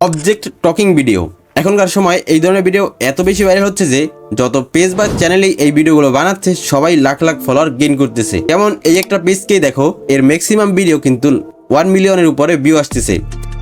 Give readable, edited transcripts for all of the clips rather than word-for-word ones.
Object talking video. এখনকার সময় এই ধরনের ভিডিও এত বেশি ভাইরাল হচ্ছে যে যত পেজ বা চ্যানেলেই এই ভিডিওগুলো বানাচ্ছে সবাই লাখ লাখ ফলোয়ার গেইন করতেছে। যেমন এই একটা পেজকেই দেখো, এর ম্যাক্সিমাম ভিডিও কিন্তু 1 মিলিয়নের উপরে ভিউ আসতেছে।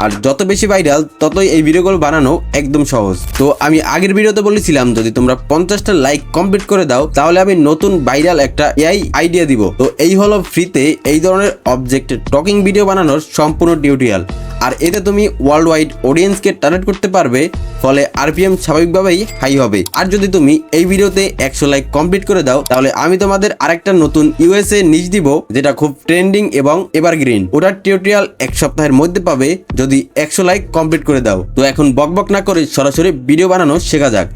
আর যত বেশি ভাইরাল ততই এই ভিডিওগুলো বানানো একদম সহজ। তো আমি আগের ভিডিওতে বলেছিলাম যদি তোমরা 50টা লাইক কমপ্লিট করে দাও তাহলে আমি নতুন ভাইরাল একটা এআই আইডিয়া দিব। তো এই হলো ফ্রিতে এই ধরনের অবজেক্ট টকিং ভিডিও বানানোর সম্পূর্ণ টিউটোরিয়াল। আর এতে তুমি ওয়ার্ল্ড ওয়াইড অডিয়েন্সকে টার্গেট করতে পারবে, ফলে আরপিএম স্বাভাবিকভাবেই হাই হবে। আর যদি তুমি এই ভিডিওতে 100 লাইক কমপ্লিট করে দাও তাহলে আমি তোমাদের আরেকটা নতুন ইউএসএ নিচ দিব, যেটা খুব ট্রেন্ডিং এবং এভারগ্রিন। ওটার টিউটোরিয়াল 1 সপ্তাহের মধ্যে পাবে যদি 100 লাইক কমপ্লিট করে দাও। তো এখন বকবক না করে সরাসরি ভিডিও বানানো শেখা যাক।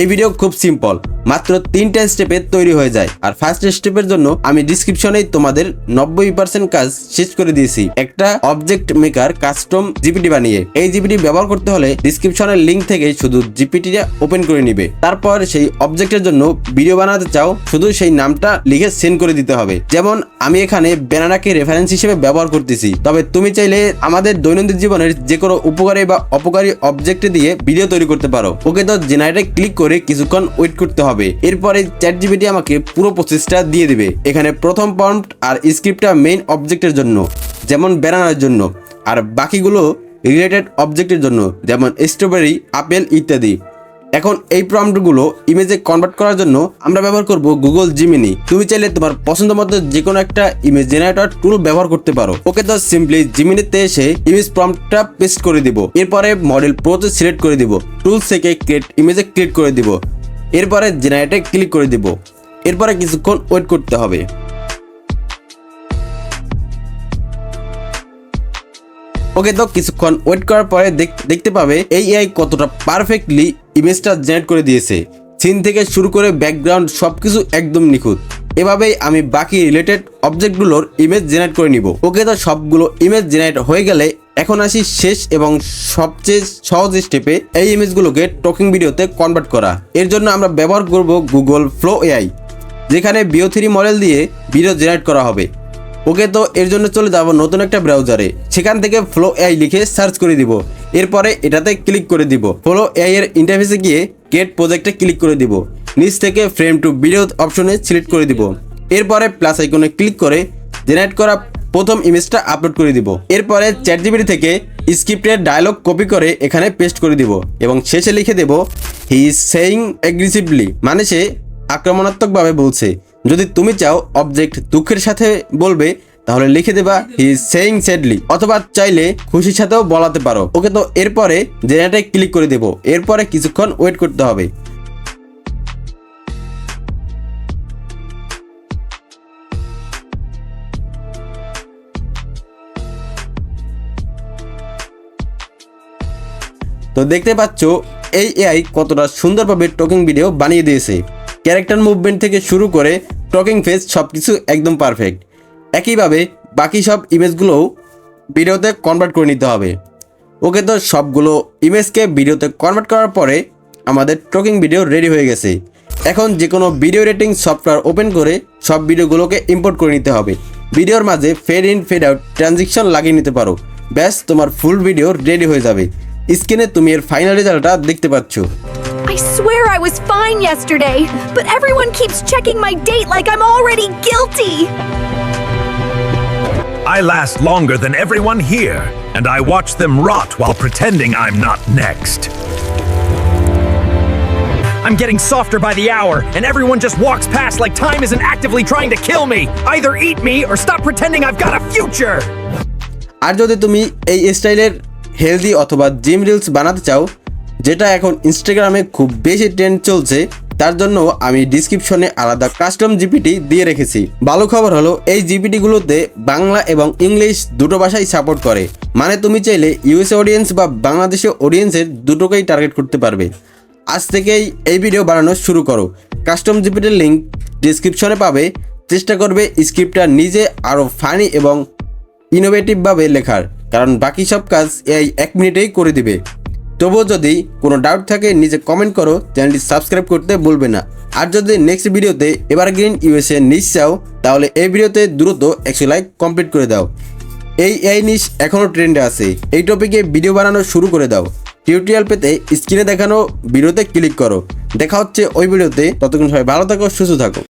এই ভিডিও খুব সিম্পল, মাত্র 3টা স্টেপে তৈরি হয়ে যায়। আর ফার্স্ট স্টেপের জন্য আমি ডিসক্রিপশনে তোমাদের 90% কাজ শেষ করে দিয়েছি একটা অবজেক্ট মেকার কাস্টম জিপিটি বানিয়ে। এই জিপিটি ব্যবহার করতে হলে ডিসক্রিপশনের লিংক থেকে শুধু জিপিটিটা ওপেন করে নিবে। তারপর সেই অবজেক্টের জন্য ভিডিও বানাতে চাও, শুধু সেই নামটা লিখে সেন্ড করে দিতে হবে। যেমন আমি এখানে ব্যানানাকে রেফারেন্স হিসেবে ব্যবহার করতেছি, তবে তুমি চাইলে আমাদের দৈনন্দিন জীবনের যে কোনো উপকারী বা অপকারী অবজেক্ট দিয়ে ভিডিও তৈরি করতে পারো। ওকে, তো জেনারেটে ক্লিক করে কিছুক্ষণ ওয়েট করতে হবে। এরপরে চ্যাটজিপিটি আমাকে পুরো প্রসেসটা দিয়ে দিবে। এখানে প্রথম প্রম্পট আর স্ক্রিপ্টটা মেইন অবজেক্টের জন্য, যেমন ব্যানানার জন্য, আর বাকিগুলো রিলেটেড অবজেক্টের জন্য, যেমন স্ট্রবেরি, আপেল ইত্যাদি। এখন এই প্রম্পটগুলো ইমেজে কনভার্ট করার জন্য আমরা ব্যবহার করব গুগল জিমিনি। তুমি চাইলে তোমার পছন্দ মতো যে কোনো একটা ইমেজ জেনারেটর টুল ব্যবহার করতে পারো। ওকে, তো সিম্পলি জিমিনিতে এসে ইমেজ প্রম্পটটা পেস্ট করে দিব। এরপরে মডেল প্রোতে সিলেক্ট করে দিব, টুলস থেকে ক্রিয়েট ইমেজে ক্লিক করে দিব। এরপরে জেনারেটে ক্লিক করে দিব। এরপরে কিছুক্ষণ ওয়েট করতে হবে। ওকে, তো কিছুক্ষণ ওয়েট করার পরে দেখতে পাবে এই এআই কতটা পারফেক্টলি ইমেজটা জেনারেট করে দিয়েছে। সিন থেকে শুরু করে ব্যাকগ্রাউন্ড সবকিছু একদম নিখুঁত। এভাবেই আমি বাকি রিলেটেড অবজেক্টগুলোর ইমেজ জেনারেট করে নিব। ওকে, তো সবগুলো ইমেজ জেনারেট হয়ে গেলে এখন আসি শেষ এবং সবচেয়ে সহজ স্টেপে, এই ইমেজগুলোকে টকিং ভিডিওতে কনভার্ট করা। এর জন্য আমরা ব্যবহার করব গুগল ফ্লো এআই, যেখানে BO3 মডেল দিয়ে ভিডিও জেনারেট করা হবে। ওকে, তো এর জন্য চলে যাব নতুন একটা ব্রাউজারে, সেখান থেকে ফ্লো এআই লিখে সার্চ করে দিব। এরপরে এটাতে ক্লিক করে দিব। ফ্লো এআই এর ইন্টারফেসে গিয়ে ক্রিয়েট প্রজেক্টে ক্লিক করে দিব। নিচ থেকে ফ্রেম টু ভিডিও অপশনে সিলেক্ট করে দিব। এরপরে প্লাস আইকনে ক্লিক করে জেনারেট করা প্রথম ইমেজটা আপলোড করে দিব। এরপরে চ্যাটজিপিটি থেকে স্ক্রিপ্টের ডায়লগ কপি করে এখানে পেস্ট করে দিব এবং শেষে লিখে দেব হি ইজ সেইং অ্যাগ্রেসিভলি, মানে সে আক্রমণাত্মকভাবে বলছে। যদি তুমি চাও অবজেক্ট দুঃখের সাথে বলবে তাহলে লিখে দেবা হি ইজ সেইং স্যাডলি, অথবা চাইলে খুশির সাথেও বলাতে পারো। ওকে, তো এরপরে জেনারেটে ক্লিক করে দেব। এরপরে কিছুক্ষণ ওয়েট করতে হবে। তো দেখতে পাচ্ছ এই এআই কতটা সুন্দরভাবে টকিং ভিডিও বানিয়ে দিয়েছে। ক্যারেক্টার মুভমেন্ট থেকে শুরু করে টকিং ফেস সবকিছু একদম পারফেক্ট। একইভাবে বাকি সব ইমেজগুলোও ভিডিওতে কনভার্ট করে নিতে হবে। ওকে, তো সবগুলো ইমেজকে ভিডিওতে কনভার্ট করার পরে আমাদের টকিং ভিডিও রেডি হয়ে গেছে। এখন যে কোনো ভিডিও এডিটিং সফটওয়্যার ওপেন করে সব ভিডিওগুলোকে ইম্পোর্ট করে নিতে হবে। ভিডিওর মাঝে fade in fade out transition লাগিয়ে নিতে পারো। ব্যাস, তোমার ফুল ভিডিও রেডি হয়ে যাবে। স্ক্রিনে তুমি এর ফাইনাল রেজাল্টটা দেখতে পাচ্ছ। I swear I was fine yesterday, but everyone keeps checking my date like I'm already guilty. I last longer than everyone here, and I watch them rot while pretending I'm not next. I'm getting softer by the hour, and everyone just walks past like time isn't actively trying to kill me. Either eat me or stop pretending I've got a future. আর যদি তুমি এই স্টাইলের healthy অথবা gym reels বানাতে চাও, যেটা এখন ইনস্টাগ্রামে খুব বেশি ট্রেন্ড চলছে, তার জন্য আমি ডিসক্রিপশনে আলাদা কাস্টম জিপিটি দিয়ে রেখেছি। ভালো খবর হলো এই জিপিটিগুলোতে বাংলা এবং ইংলিশ দুটো ভাষাই সাপোর্ট করে, মানে তুমি চাইলে ইউএসএ অডিয়েন্স বা বাংলাদেশি অডিয়েন্সের দুটোকেই টার্গেট করতে পারবে। আজ থেকেই এই ভিডিও বানানো শুরু করো। কাস্টম জিপিটির লিঙ্ক ডিসক্রিপশনে পাবে। চেষ্টা করবে স্ক্রিপ্টটা নিজে আরও ফানি এবং ইনোভেটিভভাবে লেখার, কারণ বাকি সব কাজ এই 1 মিনিটেই করে দিবে। তবুও যদি কোনো ডাউট থাকে নিচে কমেন্ট করো। চ্যানেলটি সাবস্ক্রাইব করতে ভুলবে না। আর যদি নেক্সট ভিডিওতে এভারগ্রিন ইউএসএ নিশ চাও তাহলে এই ভিডিওতে দ্রুত 100 লাইক কমপ্লিট করে দাও। এই এআই নিশ এখনও ট্রেন্ডে আছে, এই টপিকে ভিডিও বানানো শুরু করে দাও। টিউটোরিয়াল পেতে স্ক্রিনে দেখানো ভিডিওতে ক্লিক করো। দেখা হচ্ছে ওই ভিডিওতে, ততক্ষণ সবাই ভালো থাকো, সুস্থ থাকো।